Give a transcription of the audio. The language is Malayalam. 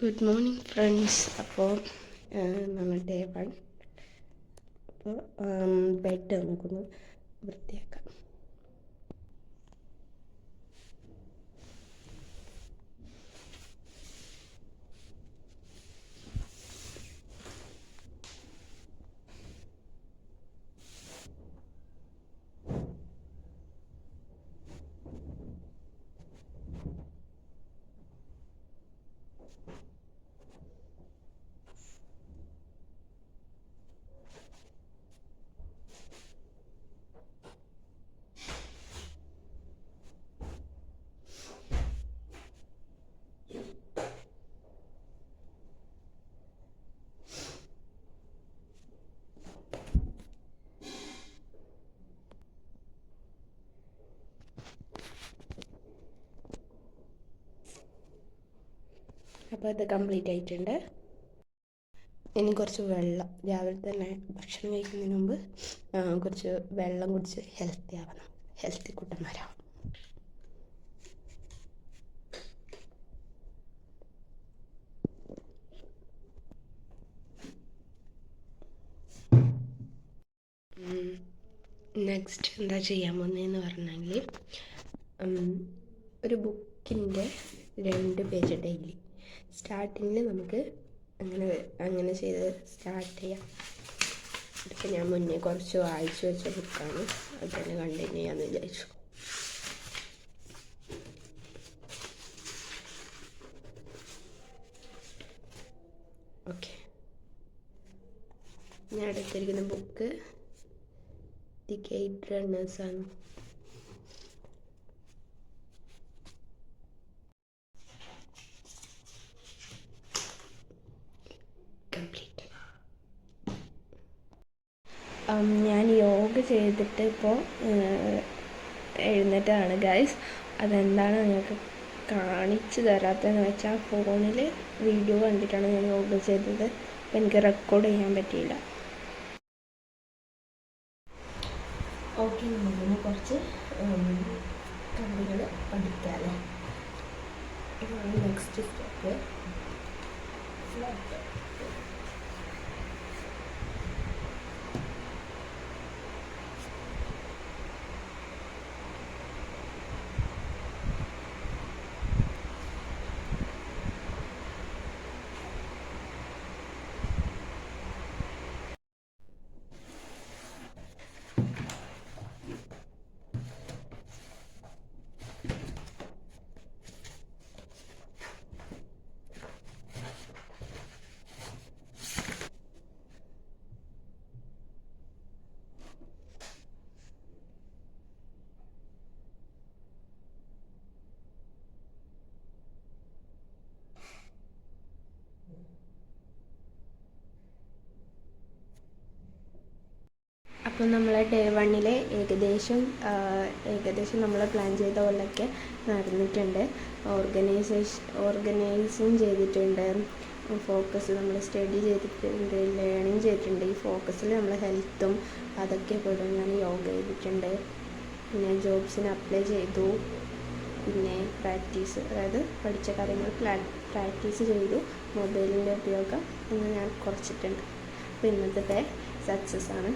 Good morning friends. അപ്പോൾ നമ്മൾ ഡേ 1. അപ്പോൾ ബെഡ് നമുക്കൊന്ന് വൃത്തിയാക്കാം. അപ്പോൾ ഇത് കംപ്ലീറ്റ് ആയിട്ടുണ്ട്. ഇനി കുറച്ച് വെള്ളം, രാവിലെ തന്നെ ഭക്ഷണം കഴിക്കുന്നതിന് മുമ്പ് കുറച്ച് വെള്ളം കുടിച്ച് ഹെൽത്തി ആവണം, ഹെൽത്തി കുട്ടന്മാരാവും. നെക്സ്റ്റ് എന്താ ചെയ്യാൻ പോകുന്നതെന്ന് പറഞ്ഞെങ്കിൽ, ഒരു ബുക്കിൻ്റെ 2 പേജ് ഡെയിലി സ്റ്റാർട്ടിങ്ങിൽ നമുക്ക് അങ്ങനെ ചെയ്ത് സ്റ്റാർട്ട് ചെയ്യാം. ഇതൊക്കെ ഞാൻ മുന്നേ കുറച്ച് വായിച്ചു വെച്ച ബുക്കാണ്, അത് തന്നെ കണ്ടിന്യൂ ചെയ്യാമെന്ന് വിചാരിച്ചു. ഓക്കെ, ഞാൻ എടുത്തിരിക്കുന്ന ബുക്ക് ദി ഗേറ്റ് റണ്ണേഴ്സ് ആണ്. ഞാൻ യോഗ ചെയ്തിട്ട് ഇപ്പോൾ എഴുന്നേറ്റതാണ് ഗൈസ്. അതെന്താണ് നിങ്ങൾക്ക് കാണിച്ചു തരാത്തതെന്ന് വെച്ചാൽ, ഫോണിൽ വീഡിയോ കണ്ടിട്ടാണ് ഞാൻ യോഗ ചെയ്തത്. അപ്പോൾ എനിക്ക് റെക്കോർഡ് ചെയ്യാൻ പറ്റിയില്ല. ഓക്കെ, നമ്മൾ കുറച്ച് കളികൾ പഠിക്കാമല്ലേ. ഇതാണ് നെക്സ്റ്റ് സ്റ്റെപ്പ്. അപ്പോൾ നമ്മളെ ഡേ 1 ഏകദേശം നമ്മൾ പ്ലാൻ ചെയ്ത പോലെയൊക്കെ നടന്നിട്ടുണ്ട്. ഓർഗനൈസും ചെയ്തിട്ടുണ്ട്, ഫോക്കസ് നമ്മൾ സ്റ്റഡി ചെയ്തിട്ടുണ്ട്, ലേണിങ് ചെയ്തിട്ടുണ്ട്. ഈ ഫോക്കസിൽ നമ്മൾ ഹെൽത്തും അതൊക്കെ പെടും. ഞാൻ യോഗ ചെയ്തിട്ടുണ്ട്, പിന്നെ ജോബ്സിന് അപ്ലൈ ചെയ്തു, പിന്നെ പ്രാക്ടീസ്, അതായത് പഠിച്ച കാര്യങ്ങൾ പ്രാക്ടീസ് ചെയ്തു. മൊബൈലിൻ്റെ ഉപയോഗം എന്ന് ഞാൻ കുറച്ചിട്ടുണ്ട്. അപ്പോൾ ഇന്നത്തെ ഡേ സക്സസ് ആണ്.